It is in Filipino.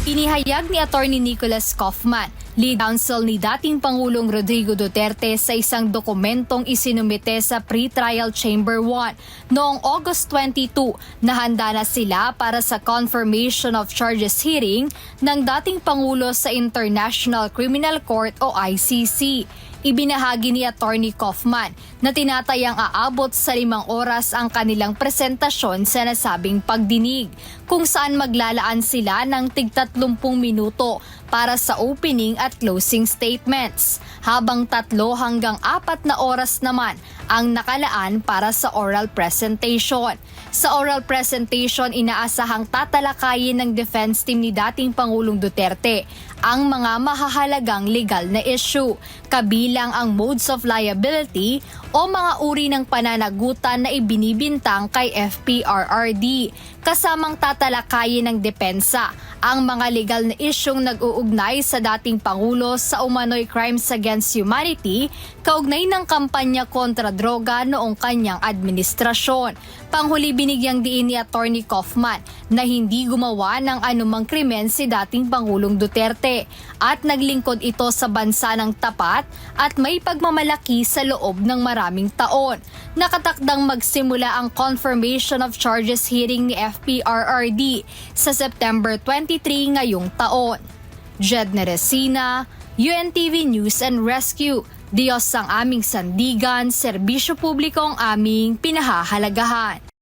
Inihayag ni Atty. Nicholas Kaufman, lead counsel ni dating Pangulong Rodrigo Duterte sa isang dokumentong isinumite sa Pre-Trial Chamber 1 noong August 22 na handa na sila para sa confirmation of charges hearing ng dating Pangulo sa International Criminal Court o ICC. Ibinahagi ni Atty. Kaufman na tinatayang aabot sa 5 oras ang kanilang presentasyon sa nasabing pagdinig, kung saan maglalaan sila ng tig-30 minuto para sa opening at closing statements, habang 3 hanggang 4 na oras naman ang nakalaan para sa oral presentation. Sa oral presentation, inaasahang tatalakayin ng defense team ni dating Pangulong Duterte ang mga mahahalagang legal na issue, kabilang ang modes of liability o mga uri ng pananagutan na ibinibintang kay FPRRD. Kasamang tatalakayin ng depensa ang mga legal na isyung nag-uugnay sa dating Pangulo sa umano'y crimes against humanity kaugnay ng kampanya kontra droga noong kanyang administrasyon. Panghuli, binigyang diin ni Atty. Kaufman na hindi gumawa ng anumang krimen si dating Pangulong Duterte at naglingkod ito sa bansa ng tapat at may pagmamalaki sa loob ng maraming taon. Nakatakdang magsimula ang confirmation of charges hearing ni FPRRD sa September 23 ngayong taon. Jed Neresina, UNTV News and Rescue. Diyos ang aming sandigan, serbisyo publiko ang aming pinahahalagahan.